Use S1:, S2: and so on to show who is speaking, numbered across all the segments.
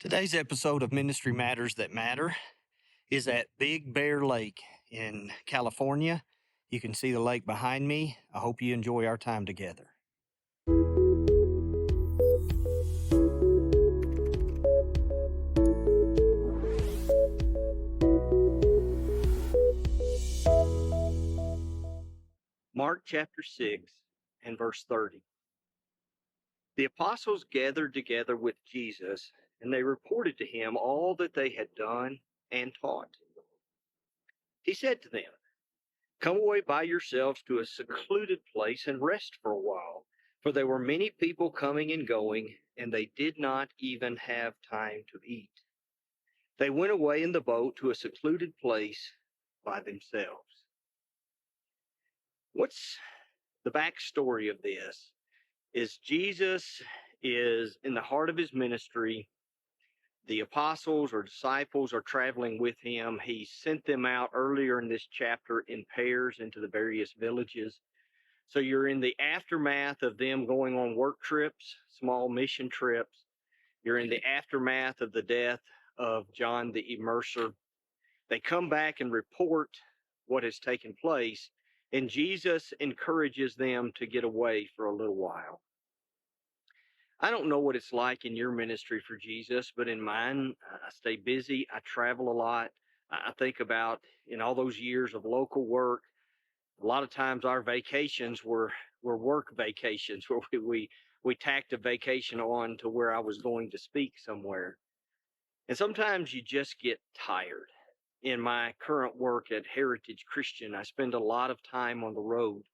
S1: Today's episode of Ministry Matters That Matter is at Big Bear Lake in California. You can see the lake behind me. I hope you enjoy our time together. Mark chapter 6 and verse 30. The apostles gathered together with Jesus, and they reported to him all that they had done and taught. He said to them, "Come away by yourselves to a secluded place and rest for a while, for there were many people coming and going, and they did not even have time to eat." They went away in the boat to a secluded place by themselves. What's the backstory of this? Is Jesus is in the heart of his ministry. The apostles or disciples are traveling with him. He sent them out earlier in this chapter in pairs into the various villages. So you're in the aftermath of them going on work trips, small mission trips. You're in the aftermath of the death of John the Immerser. They come back and report what has taken place, and Jesus encourages them to get away for a little while. I don't know what it's like in your ministry for Jesus, but in mine, I stay busy. I travel a lot. I think about in all those years of local work, a lot of times our vacations were work vacations where we tacked a vacation on to where I was going to speak somewhere. And sometimes you just get tired. In my current work at Heritage Christian, I spend a lot of time on the road.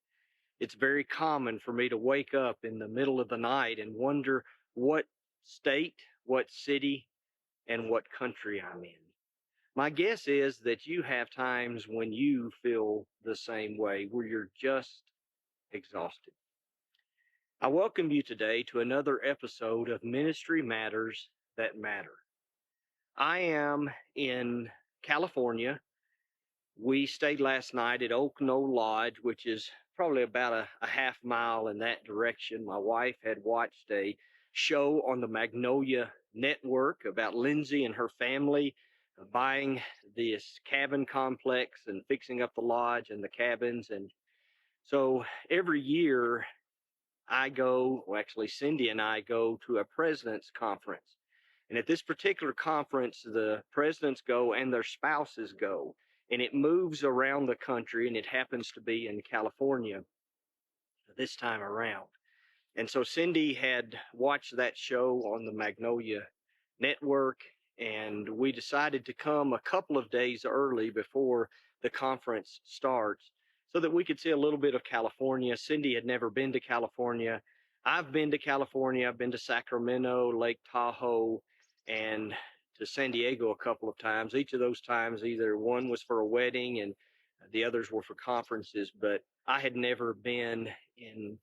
S1: It's very common for me to wake up in the middle of the night and wonder what state, what city, and what country I'm in. My guess is that you have times when you feel the same way, where you're just exhausted. I welcome you today to another episode of Ministry Matters That Matter. I am in California. We stayed last night at Oak Knoll Lodge, which is probably about a half mile in that direction. My wife had watched a show on the Magnolia Network about Lindsay and her family buying this cabin complex and fixing up the lodge and the cabins. And so every year Cindy and I go to a president's conference. And at this particular conference, the presidents go and their spouses go. And it moves around the country, and it happens to be in California this time around. And so Cindy had watched that show on the Magnolia Network, and we decided to come a couple of days early before the conference starts so that we could see a little bit of California. Cindy had never been to California. I've been to California. I've been to Sacramento, Lake Tahoe, and to San Diego a couple of times. Each of those times, either one was for a wedding and the others were for conferences, but I had never been in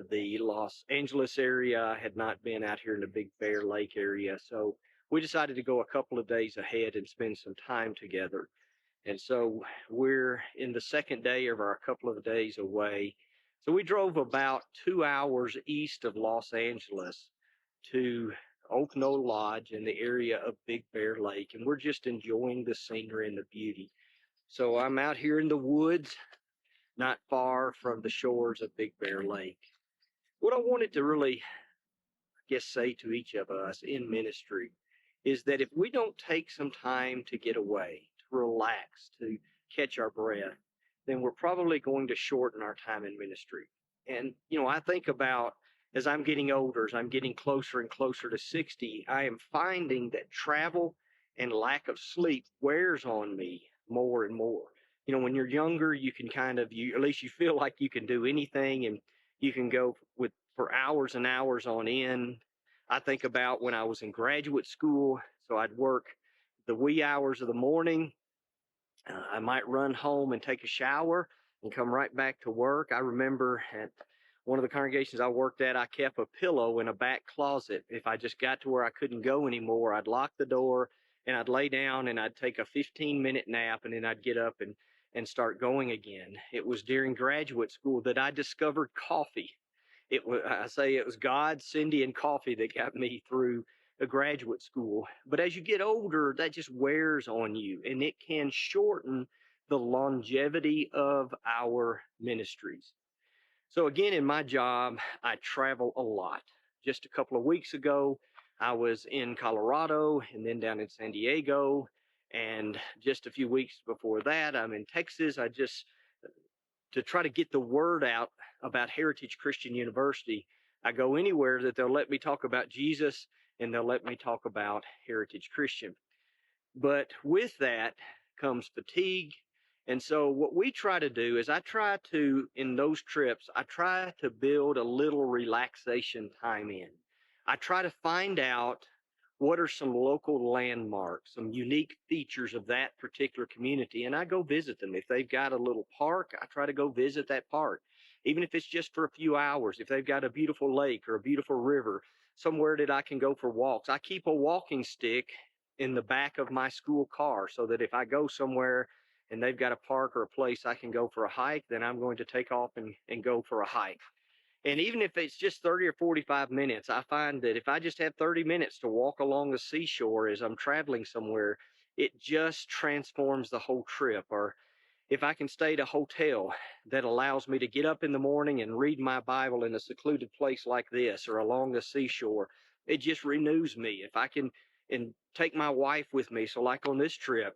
S1: the Los Angeles area. I had not been out here in the Big Bear Lake area. So we decided to go a couple of days ahead and spend some time together. And so we're in the second day of our couple of days away. So we drove about 2 hours east of Los Angeles to Oak Knoll Lodge in the area of Big Bear Lake, and we're just enjoying the scenery and the beauty. So I'm out here in the woods, not far from the shores of Big Bear Lake. What I wanted to really, say to each of us in ministry is that if we don't take some time to get away, to relax, to catch our breath, then we're probably going to shorten our time in ministry. And, I think about as I'm getting older, as I'm getting closer and closer to 60, I am finding that travel and lack of sleep wears on me more and more. When you're younger, you can at least you feel like you can do anything and you can go for hours and hours on end. I think about when I was in graduate school, so I'd work the wee hours of the morning. I might run home and take a shower and come right back to work. I remember at one of the congregations I worked at, I kept a pillow in a back closet. If I just got to where I couldn't go anymore, I'd lock the door and I'd lay down and I'd take a 15-minute nap, and then I'd get up and start going again. It was during graduate school that I discovered coffee. It was God, Cindy, and coffee that got me through a graduate school. But as you get older, that just wears on you, and it can shorten the longevity of our ministries. So, again, in my job, I travel a lot. Just a couple of weeks ago, I was in Colorado and then down in San Diego. And just a few weeks before that, I'm in Texas. To try to get the word out about Heritage Christian University, I go anywhere that they'll let me talk about Jesus and they'll let me talk about Heritage Christian. But with that comes fatigue. And so what we try to do is in those trips, I try to build a little relaxation time in. I try to find out what are some local landmarks, some unique features of that particular community, and I go visit them. If they've got a little park, I try to go visit that park, even if it's just for a few hours. If they've got a beautiful lake or a beautiful river, somewhere that I can go for walks. I keep a walking stick in the back of my school car so that if I go somewhere and they've got a park or a place I can go for a hike, then I'm going to take off and go for a hike. And even if it's just 30 or 45 minutes, I find that if I just have 30 minutes to walk along the seashore as I'm traveling somewhere, it just transforms the whole trip. Or if I can stay at a hotel that allows me to get up in the morning and read my Bible in a secluded place like this or along the seashore, it just renews me. If I can and take my wife with me, so like on this trip,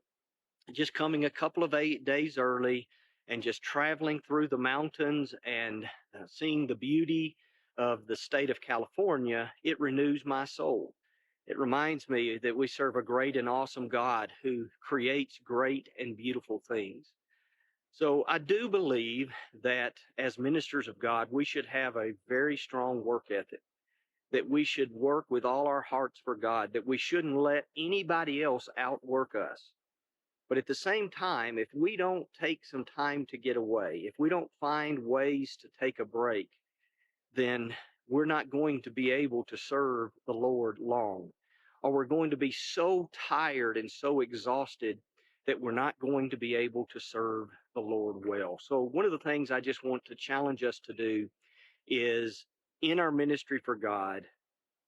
S1: just coming a couple of days early and just traveling through the mountains and seeing the beauty of the state of California, it renews my soul. It reminds me that we serve a great and awesome God who creates great and beautiful things. So I do believe that as ministers of God, we should have a very strong work ethic, that we should work with all our hearts for God, that we shouldn't let anybody else outwork us. But at the same time, if we don't take some time to get away, if we don't find ways to take a break, then we're not going to be able to serve the Lord long. Or we're going to be so tired and so exhausted that we're not going to be able to serve the Lord well. So one of the things I just want to challenge us to do is in our ministry for God,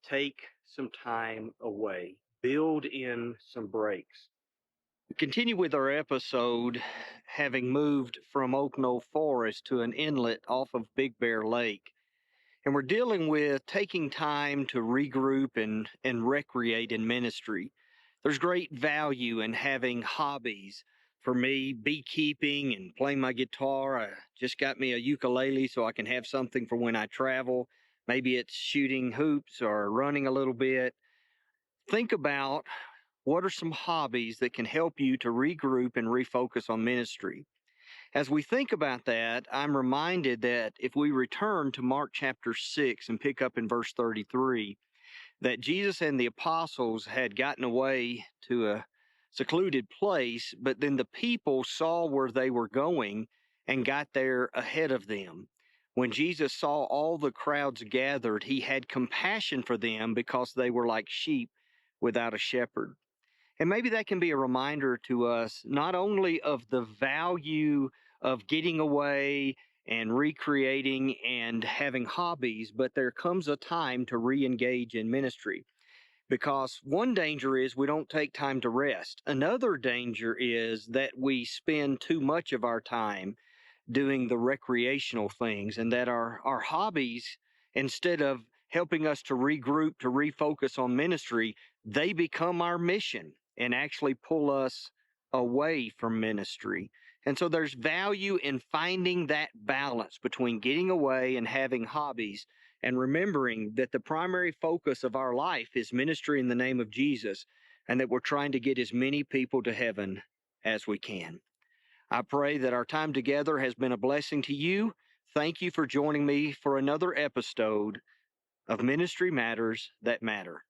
S1: take some time away, build in some breaks. Continue with our episode, having moved from Oak Knoll Forest to an inlet off of Big Bear Lake. And we're dealing with taking time to regroup and recreate in ministry. There's great value in having hobbies. For me, beekeeping and playing my guitar. I just got me a ukulele so I can have something for when I travel. Maybe it's shooting hoops or running a little bit. Think about what are some hobbies that can help you to regroup and refocus on ministry? As we think about that, I'm reminded that if we return to Mark chapter 6 and pick up in verse 33, that Jesus and the apostles had gotten away to a secluded place, but then the people saw where they were going and got there ahead of them. When Jesus saw all the crowds gathered, he had compassion for them because they were like sheep without a shepherd. And maybe that can be a reminder to us not only of the value of getting away and recreating and having hobbies, but there comes a time to re-engage in ministry. Because one danger is we don't take time to rest. Another danger is that we spend too much of our time doing the recreational things, and that our hobbies, instead of helping us to regroup, to refocus on ministry, they become our mission and actually pull us away from ministry. And so there's value in finding that balance between getting away and having hobbies, and remembering that the primary focus of our life is ministry in the name of Jesus, and that we're trying to get as many people to heaven as we can. I pray that our time together has been a blessing to you. Thank you for joining me for another episode of Ministry Matters That Matter.